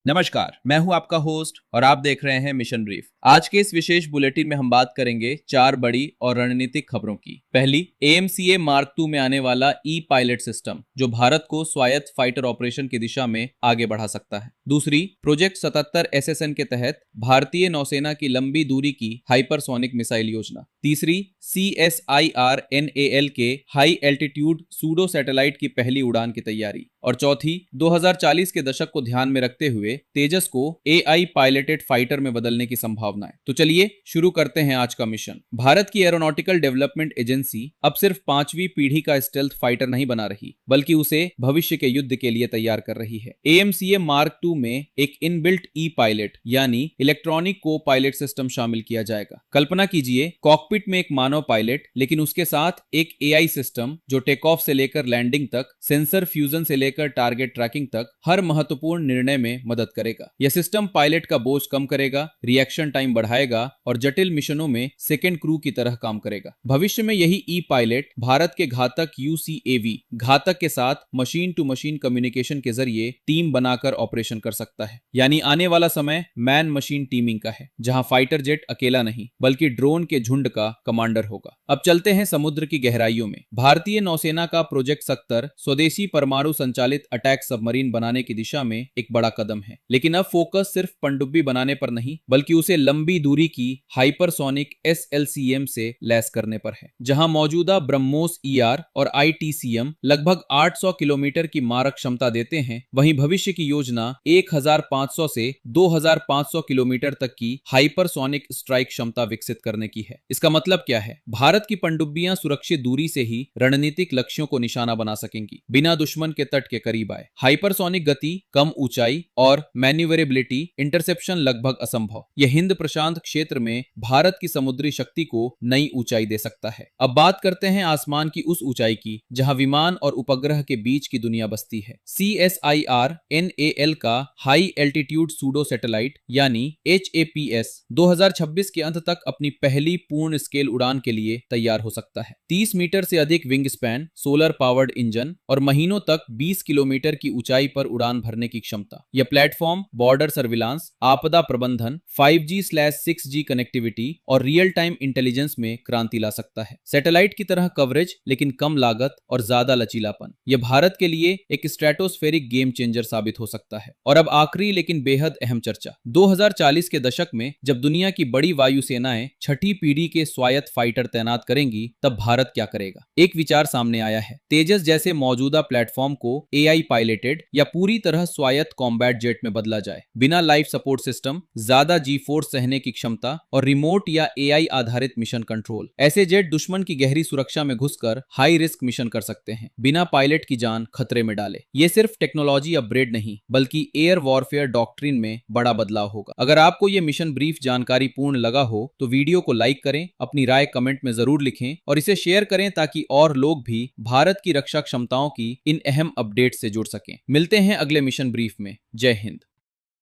नमस्कार, मैं हूं आपका होस्ट और आप देख रहे हैं मिशन ब्रीफ। आज के इस विशेष बुलेटिन में हम बात करेंगे चार बड़ी और रणनीतिक खबरों की। पहली, एएमसीए मार्क 2 में आने वाला ई पायलट सिस्टम जो भारत को स्वायत्त फाइटर ऑपरेशन की दिशा में आगे बढ़ा सकता है। दूसरी, प्रोजेक्ट 77 एसएसएन के तहत भारतीय नौसेना की लंबी दूरी की हाइपरसोनिक मिसाइल योजना। तीसरी, CSIR-NAL के हाई एल्टीट्यूड सूडो सैटेलाइट की पहली उड़ान की तैयारी। और चौथी, 2040 के दशक को ध्यान में रखते हुए तेजस को AI पायलटेड फाइटर में बदलने की संभावनाएं। तो चलिए शुरू करते हैं आज का मिशन। भारत की एरोनॉटिकल डेवलपमेंट एजेंसी अब सिर्फ 5वीं पीढ़ी का स्टेल्थ फाइटर नहीं बना रही, बल्कि उसे भविष्य के युद्ध के लिए तैयार कर रही है। AMCA मार्क 2 में एक इनबिल्ट ई पायलट यानी इलेक्ट्रॉनिक को पायलट सिस्टम शामिल किया जाएगा। कल्पना कीजिए, कॉकपिट में एक मानव पायलट, लेकिन उसके साथ एक AI सिस्टम जो टेक ऑफ से लेकर लैंडिंग तक, सेंसर फ्यूजन से लेकर टारगेट ट्रैकिंग तक हर महत्वपूर्ण निर्णय में मदद करेगा। यह सिस्टम पायलट का बोझ कम करेगा, रिएक्शन टाइम बढ़ाएगा और जटिल मिशनों में सेकंड क्रू की तरह काम करेगा। भविष्य में यही ई पायलट भारत के घातक UCAV घातक के साथ मशीन टू मशीन कम्युनिकेशन के जरिए टीम बनाकर ऑपरेशन कर सकता है। यानी आने वाला समय मैन मशीन टीमिंग का है, जहां फाइटर जेट अकेला नहीं बल्कि ड्रोन के झुंड का कमांडर होगा। अब चलते हैं समुद्र की गहराइयों में। भारतीय नौसेना का प्रोजेक्ट 70 स्वदेशी परमाणु संचालित अटैक सबमरीन बनाने की दिशा में एक बड़ा कदम है। लेकिन अब फोकस सिर्फ पनडुब्बी बनाने पर नहीं, बल्कि उसे लंबी दूरी की हाइपरसोनिक SLCM से लैस करने पर है। जहां मौजूदा ब्रह्मोस ER और ITCM लगभग 800 किलोमीटर की मारक क्षमता देते हैं, वहीं भविष्य की योजना 1500 से 2500 किलोमीटर तक की हाइपरसोनिक स्ट्राइक क्षमता विकसित करने की है। इसका मतलब क्या है? भारत की पनडुब्बियां सुरक्षित दूरी से ही रणनीतिक लक्ष्यों को निशाना बना सकेंगी, बिना दुश्मन के तट के करीब आए। हाइपरसोनिक गति, कम ऊंचाई और मैन्यूवरेबिलिटी, इंटरसेप्शन लगभग असंभव। यह हिंद प्रशांत क्षेत्र में भारत की समुद्री शक्ति को नई ऊंचाई दे सकता है। अब बात करते हैं आसमान की उस ऊंचाई की जहां विमान और उपग्रह के बीच की दुनिया बसती है। CSIR-NAL का हाई एल्टीट्यूड सूडो सैटेलाइट यानी HAPS 2026 के अंत तक अपनी पहली पूर्ण स्केल उड़ान के लिए तैयार हो सकता है। 30 मीटर से अधिक wing span, solar powered engine और महीनों तक 20 किलोमीटर की ऊंचाई पर उड़ान भरने की क्षमता। यह प्लेटफॉर्म बॉर्डर सर्विलांस, आपदा प्रबंधन, 5G/6G कनेक्टिविटी और रियल टाइम इंटेलिजेंस में क्रांति ला सकता है। सैटेलाइट की तरह कवरेज, लेकिन कम लागत और ज्यादा लचीलापन। यह भारत के लिए एक स्ट्रेटोस्फेरिक गेम चेंजर साबित हो सकता है। और अब आखिरी लेकिन बेहद अहम चर्चा। 2040 के दशक में जब दुनिया की बड़ी वायु सेनाएं छठी पीढ़ी के स्वायत्त फाइटर तैनात करेंगी, तब भारत क्या करेगा? एक विचार सामने आया है। तेजस जैसे मौजूदा प्लेटफॉर्म को AI पायलटेड या पूरी तरह स्वायत्त कॉम्बैट जेट में बदला जाए। बिना लाइफ सपोर्ट सिस्टम, ज्यादा G फोर्स सहने की क्षमता और रिमोट या AI आधारित मिशन कंट्रोल। ऐसे जेट दुश्मन की गहरी सुरक्षा में घुसकर हाई रिस्क मिशन कर सकते हैं, बिना पायलट की जान खतरे में डाले। ये सिर्फ टेक्नोलॉजी अपग्रेड नहीं, बल्कि एयर वॉरफेयर डॉक्ट्रिन में बड़ा बदलाव होगा। अगर आपको यह मिशन ब्रीफ जानकारी पूर्ण लगा हो तो वीडियो को लाइक करें, अपनी राय कमेंट में जरूर लिखें और इसे शेयर करें ताकि और लोग भी भारत की रक्षा क्षमताओं की इन अहम अपडेट से जुड़ सकें। मिलते हैं अगले मिशन ब्रीफ में। जय हिंद।